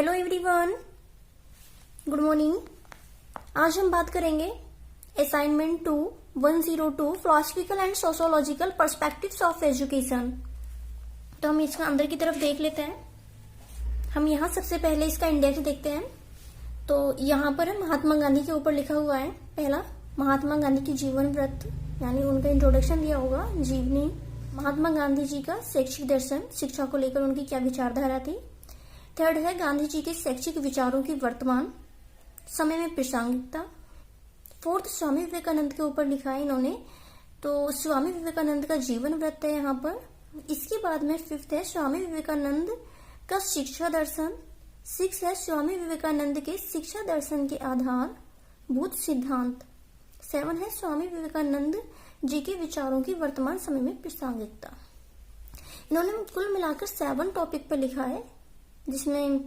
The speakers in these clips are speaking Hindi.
Hello everyone, good morning. आज हम बात करेंगे assignment 2 102 philosophical and sociological perspectives of education. तो हम इसका अंदर की तरफ देख लेते हैं। हम यहाँ सबसे पहले इसका इंडेक्स देखते हैं। तो यहाँ पर महात्मा गांधी के ऊपर लिखा हुआ है पहला, महात्मा गांधी की जीवन व्रत, यानी उनका इंट्रोडक्शन दिया होगा, जीवनी। महात्मा गांधी जी का शैक्षिक दर्शन, शिक्षा को लेकर उनकी क्या विचारधारा थी। थर्ड है गांधी जी के शैक्षिक विचारों की वर्तमान समय में प्रासंगिकता। फोर्थ स्वामी विवेकानंद के ऊपर लिखा है इन्होंने, तो स्वामी विवेकानंद का जीवन व्रत है यहाँ पर। इसके बाद में फिफ्थ है स्वामी विवेकानंद का शिक्षा दर्शन। सिक्स है स्वामी विवेकानंद के शिक्षा दर्शन के आधार भूत सिद्धांत। सेवन है स्वामी विवेकानंद जी के विचारों की वर्तमान समय में प्रासंगिकता। इन्होंने कुल मिलाकर 7 टॉपिक पर लिखा है, जिसमें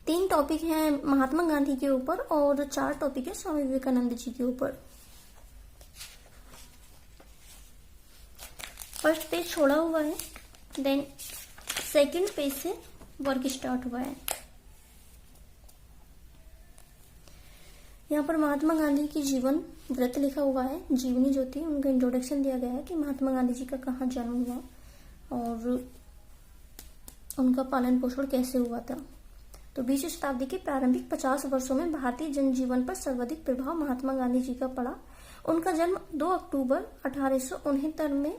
3 टॉपिक हैं महात्मा गांधी के ऊपर और 4 टॉपिक है स्वामी विवेकानंद जी के ऊपर। फर्स्ट पेज छोड़ा हुआ है, देन सेकंड पेज से वर्क स्टार्ट हुआ है। यहाँ पर महात्मा गांधी की जीवन व्रत लिखा हुआ है, जीवनी जो थी उनका इंट्रोडक्शन दिया गया है कि महात्मा गांधी जी का कहाँ जन्म हुआ और उनका पालन पोषण कैसे हुआ था। तो 20वीं शताब्दी के प्रारंभिक 50 वर्षों में भारतीय जनजीवन पर सर्वाधिक प्रभाव महात्मा गांधी जी का पड़ा। उनका जन्म 2 अक्टूबर 1869 में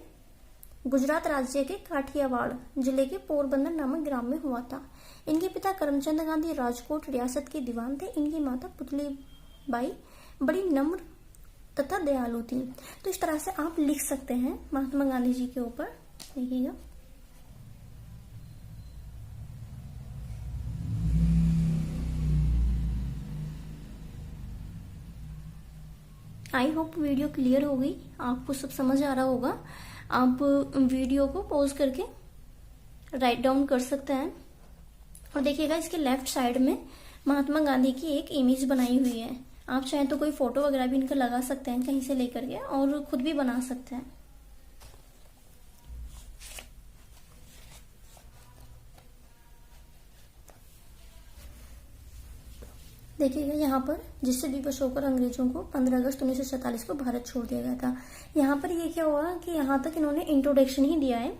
गुजरात राज्य के काठियावाड़ जिले के पोरबंदर नामक ग्राम में हुआ था। इनके पिता करमचंद गांधी राजकोट रियासत के दीवान थे। इनकी माता पुतली बाई बड़ी नम्र तथा दयालु थी। तो इस तरह से आप लिख सकते हैं महात्मा गांधी जी के ऊपर। देखिएगा, आई होप वीडियो क्लियर हो गई, आपको सब समझ आ रहा होगा। आप वीडियो को पॉज करके राइट डाउन कर सकते हैं। और देखिएगा, इसके लेफ्ट साइड में महात्मा गांधी की एक इमेज बनाई हुई है। आप चाहें तो कोई फोटो वगैरह भी इनका लगा सकते हैं कहीं से लेकर के, और खुद भी बना सकते हैं। देखिएगा यहाँ पर, जिससे विवश होकर अंग्रेजों को 15 अगस्त 1947 को भारत छोड़ दिया गया था। यहाँ पर ये क्या हुआ कि यहाँ तक इन्होंने इंट्रोडक्शन ही दिया है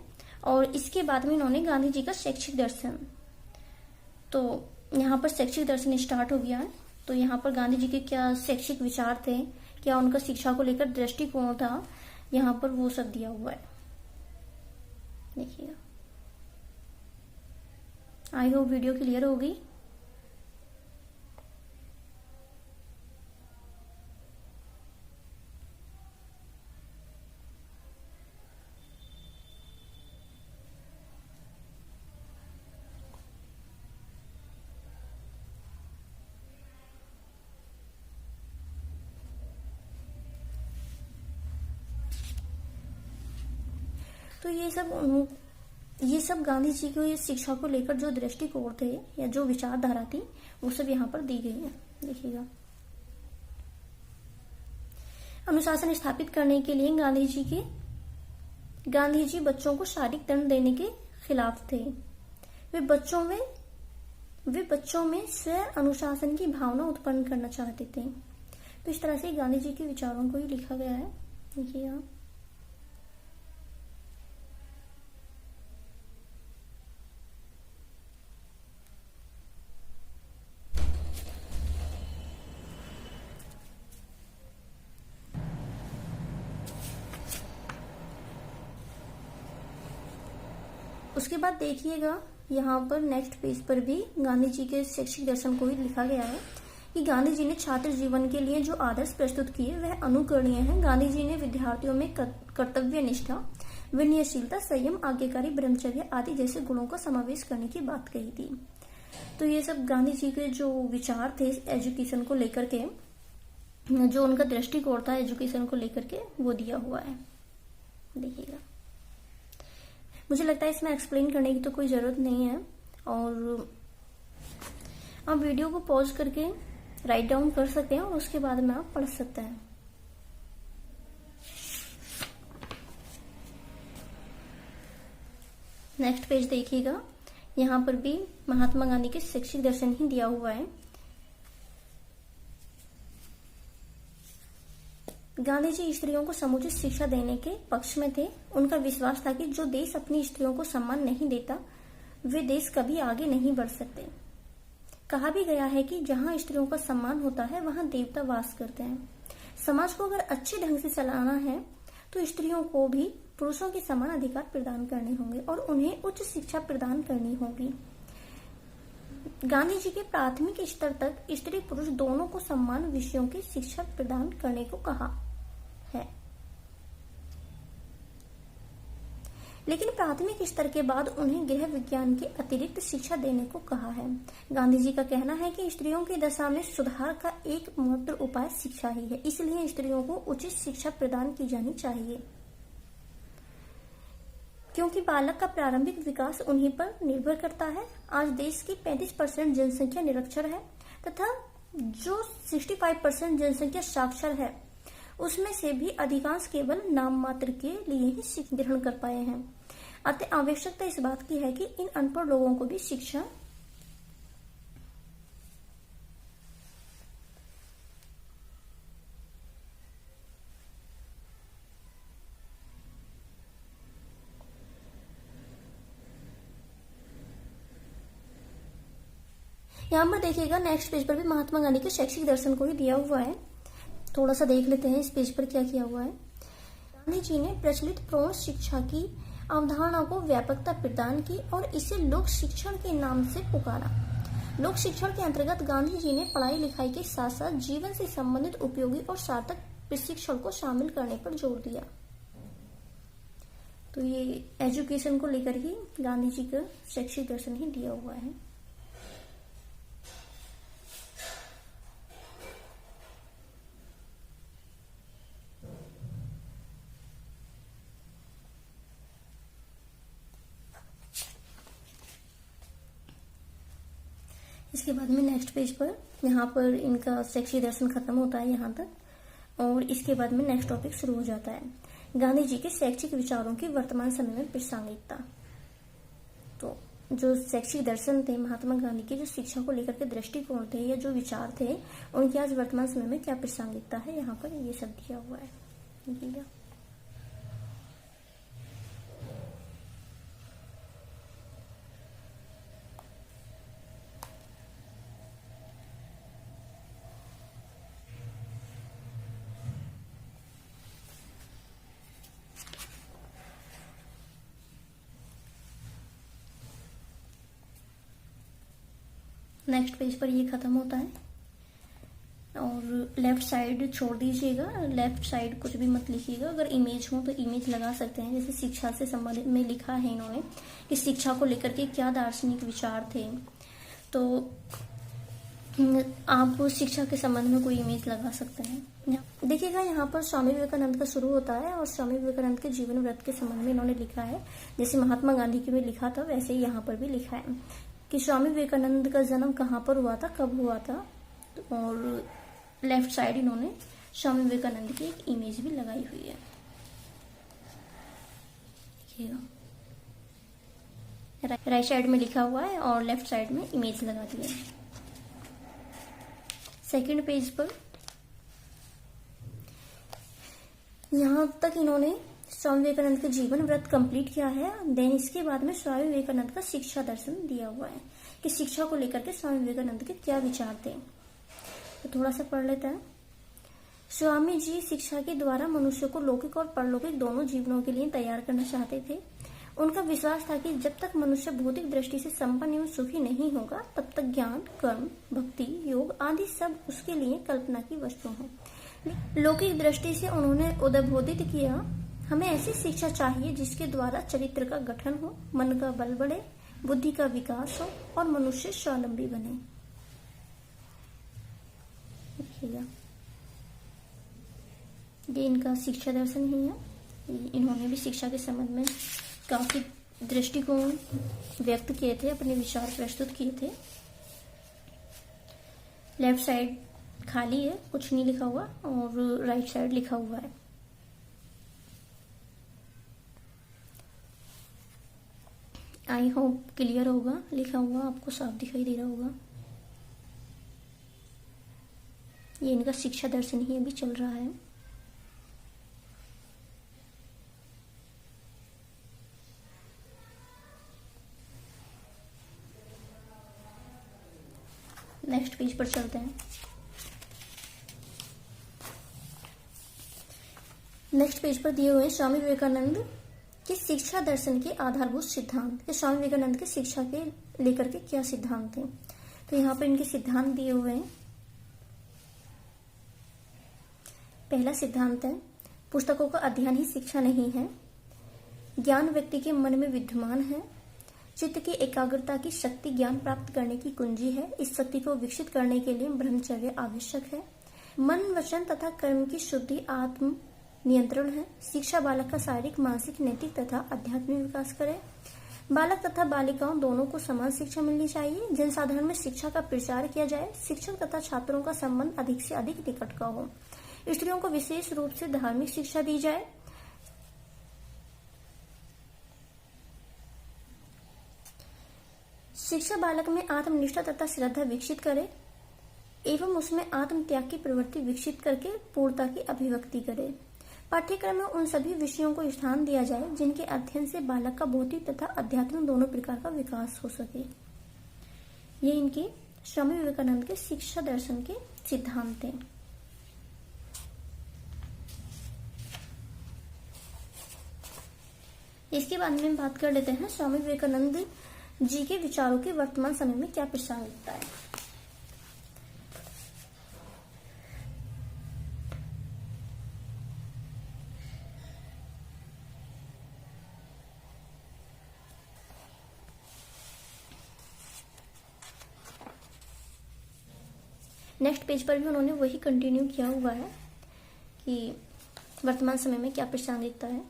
और इसके बाद में इन्होंने गांधी जी का शैक्षिक दर्शन, तो यहाँ पर शैक्षिक दर्शन स्टार्ट हो गया है। तो यहाँ पर गांधी जी के क्या शैक्षिक विचार थे, क्या उनका शिक्षा को लेकर दृष्टिकोण था, यहाँ पर वो सब दिया हुआ है। देखिएगा, आई होप वीडियो क्लियर होगी। तो ये सब गांधी जी को शिक्षा को लेकर जो दृष्टिकोण थे या जो विचारधारा थी वो सब यहाँ पर दी गई है। देखिएगा, अनुशासन स्थापित करने के लिए गांधी जी बच्चों को शारीरिक दंड देने के खिलाफ थे। वे बच्चों में स्व अनुशासन की भावना उत्पन्न करना चाहते थे। तो इस तरह से गांधी जी के विचारों को ही लिखा गया है। देखिएगा, उसके बाद देखिएगा यहाँ पर नेक्स्ट पेज पर भी गांधी जी के शैक्षिक दर्शन को ही लिखा गया है कि गांधी जी ने छात्र जीवन के लिए जो आदर्श प्रस्तुत किए वह अनुकरणीय हैं। गांधी जी ने विद्यार्थियों में कर्तव्य निष्ठा, विनयशीलता, संयम, आज्ञाकारी, ब्रह्मचर्य आदि जैसे गुणों का समावेश करने की बात कही थी। तो ये सब गांधी जी के जो विचार थे एजुकेशन को लेकर के, जो उनका दृष्टिकोण था एजुकेशन को लेकर के, वो दिया हुआ है। देखिएगा, मुझे लगता है इसमें एक्सप्लेन करने की तो कोई जरूरत नहीं है, और आप वीडियो को पॉज करके राइट डाउन कर सकते हैं और उसके बाद में आप पढ़ सकते हैं। नेक्स्ट पेज देखिएगा, यहाँ पर भी महात्मा गांधी के शैक्षिक दर्शन ही दिया हुआ है। गांधी जी स्त्रियों को समुचित शिक्षा देने के पक्ष में थे। उनका विश्वास था कि जो देश अपनी स्त्रियों को सम्मान नहीं देता वे देश कभी आगे नहीं बढ़ सकते। कहा भी गया है कि जहां स्त्रियों का सम्मान होता है वहां देवता वास करते हैं। समाज को अगर अच्छे ढंग से चलाना है तो स्त्रियों को भी पुरुषों के समान अधिकार प्रदान करने होंगे और उन्हें उच्च शिक्षा प्रदान करनी होगी। गांधी जी के प्राथमिक स्तर तक स्त्री पुरुष दोनों को समान विषयों की शिक्षा प्रदान करने को कहा है, लेकिन प्राथमिक स्तर के बाद उन्हें गृह विज्ञान के अतिरिक्त शिक्षा देने को कहा है। गांधी जी का कहना है कि स्त्रियों की दशा में सुधार का एकमात्र उपाय शिक्षा ही है, इसलिए स्त्रियों को उचित शिक्षा प्रदान की जानी चाहिए, क्योंकि बालक का प्रारंभिक विकास उन्हीं पर निर्भर करता है। आज देश की 35% जनसंख्या निरक्षर है तथा जो 65% जनसंख्या साक्षर है उसमें से भी अधिकांश केवल नाम मात्र के लिए ही शिक्षा ग्रहण कर पाए हैं। अतः आवश्यकता इस बात की है कि इन अनपढ़ लोगों को भी शिक्षा यहाँ पर देखिएगा नेक्स्ट पेज पर भी महात्मा गांधी के शैक्षिक दर्शन को ही दिया हुआ है। थोड़ा सा देख लेते हैं इस पेज पर क्या किया हुआ है। गांधी जी ने प्रचलित प्रौढ़ शिक्षा की अवधारणा को व्यापकता प्रदान की और इसे लोक शिक्षण के नाम से पुकारा। लोक शिक्षण के अंतर्गत गांधी जी ने पढ़ाई लिखाई के साथ साथ जीवन से संबंधित उपयोगी और सार्थक प्रशिक्षण को शामिल करने पर जोर दिया। तो ये एजुकेशन को लेकर ही गांधी जी का शैक्षिक दर्शन ही दिया हुआ है। इसके बाद में नेक्स्ट पेज पर यहाँ पर इनका शैक्षिक दर्शन खत्म होता है यहाँ तक, और इसके बाद में नेक्स्ट टॉपिक शुरू हो जाता है। गांधी जी के शैक्षिक विचारों की वर्तमान समय में प्रासंगिकता। तो जो शैक्षिक दर्शन थे महात्मा गांधी के, जो शिक्षा को लेकर के दृष्टिकोण थे या जो विचार थे, उनकी आज वर्तमान समय में क्या प्रासंगिकता है, यहाँ पर ये सब दिया हुआ है। ठीक है, नेक्स्ट पेज पर ये खत्म होता है और लेफ्ट साइड छोड़ दीजिएगा। लेफ्ट साइड कुछ भी मत लिखिएगा। अगर इमेज हो तो इमेज लगा सकते हैं। जैसे शिक्षा से संबंधित में लिखा है इन्होंने कि शिक्षा को लेकर के क्या दार्शनिक विचार थे, तो आप शिक्षा के संबंध में कोई इमेज लगा सकते हैं। देखिएगा यहाँ पर स्वामी विवेकानंद का शुरू होता है और स्वामी विवेकानंद के जीवन व्रत के संबंध में इन्होंने लिखा है। जैसे महात्मा गांधी के में लिखा था वैसे ही यहाँ पर भी लिखा है कि स्वामी विवेकानंद का जन्म कहाँ पर हुआ था, कब हुआ था, और लेफ्ट साइड इन्होंने स्वामी विवेकानंद की एक इमेज भी लगाई हुई है। राइट साइड में लिखा हुआ है और लेफ्ट साइड में इमेज लगा दी है। सेकंड पेज पर यहां तक इन्होंने स्वामी विवेकानंद के जीवन व्रत कंप्लीट किया है। देन इसके बाद में स्वामी विवेकानंद का शिक्षा दर्शन दिया हुआ है कि शिक्षा को लेकर के स्वामी विवेकानंद के क्या विचार थे। तो थोड़ा सा पढ़ लेते हैं। स्वामी जी शिक्षा के द्वारा मनुष्य को लौकिक और परलौकिक दोनों जीवनों के लिए तैयार करना चाहते थे। उनका विश्वास था कि जब तक मनुष्य भौतिक दृष्टि से संपन्न एवं सुखी नहीं होगा तब तक ज्ञान, कर्म, भक्ति, योग आदि सब उसके लिए कल्पना की वस्तु हैं। लौकिक दृष्टि से उन्होंने उद्बोधित किया, हमें ऐसी शिक्षा चाहिए जिसके द्वारा चरित्र का गठन हो, मन का बल बढ़े, बुद्धि का विकास हो और मनुष्य स्वावलंबी बने। ये इनका शिक्षा दर्शन ही है। इन्होंने भी शिक्षा के संबंध में काफी दृष्टिकोण व्यक्त किए थे, अपने विचार प्रस्तुत किए थे। लेफ्ट साइड खाली है, कुछ नहीं लिखा हुआ, और राइट साइड लिखा हुआ है। आई होप क्लियर होगा, लिखा हुआ आपको साफ दिखाई दे रहा होगा। ये इनका शिक्षा दर्शन ही अभी चल रहा है। नेक्स्ट पेज पर चलते हैं। नेक्स्ट पेज पर दिए हुए हैं स्वामी विवेकानंद के शिक्षा दर्शन के आधारभूत सिद्धांत। कि स्वामी विवेकानंद के शिक्षा के लेकर के क्या सिद्धांत थे। तो यहाँ पर इनके सिद्धांत दिए हुए हैं। पहला सिद्धांत है, पुस्तकों का अध्ययन ही शिक्षा नहीं है, ज्ञान व्यक्ति के मन में विद्यमान है। चित्त की एकाग्रता की शक्ति ज्ञान प्राप्त करने की कुंजी है। इस शक्ति को विकसित करने के लिए ब्रह्मचर्य आवश्यक है। मन, वचन तथा कर्म की शुद्धि आत्म नियंत्रण है। शिक्षा बालक का शारीरिक, मानसिक, नैतिक तथा आध्यात्मिक विकास करे। बालक तथा बालिकाओं दोनों को समान शिक्षा मिलनी चाहिए। जनसाधारण में शिक्षा का प्रचार किया जाए। शिक्षक तथा छात्रों का संबंध अधिक से अधिक निकट का हो। स्त्रियों को विशेष रूप से धार्मिक शिक्षा दी जाए। शिक्षा बालक में आत्मनिष्ठा तथा श्रद्धा विकसित करे एवं उसमें आत्म त्याग की प्रवृत्ति विकसित करके पूर्णता की अभिव्यक्ति करे। पाठ्यक्रम में उन सभी विषयों को स्थान दिया जाए जिनके अध्ययन से बालक का भौतिक तथा आध्यात्मिक दोनों प्रकार का विकास हो सके। ये इनके स्वामी विवेकानंद के शिक्षा दर्शन के सिद्धांत हैं। इसके बाद में बात कर लेते हैं स्वामी विवेकानंद जी के विचारों के वर्तमान समय में क्या प्रासंगिकता है। नेक्स्ट पेज पर भी उन्होंने वही कंटिन्यू किया हुआ है कि वर्तमान समय में क्या प्रासंगिकता है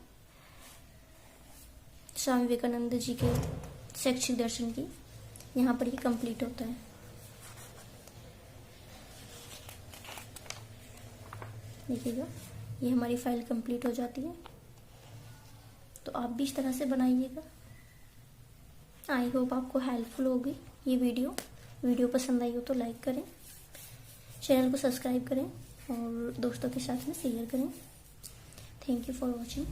स्वामी विवेकानंद जी के शैक्षिक दर्शन की। यहाँ पर ही कंप्लीट होता है। देखिएगा, ये हमारी फाइल कंप्लीट हो जाती है। तो आप भी इस तरह से बनाइएगा। आई होप आपको हेल्पफुल होगी ये वीडियो पसंद आई हो तो लाइक करें, चैनल को सब्सक्राइब करें और दोस्तों के साथ में शेयर करें। Thank you for watching.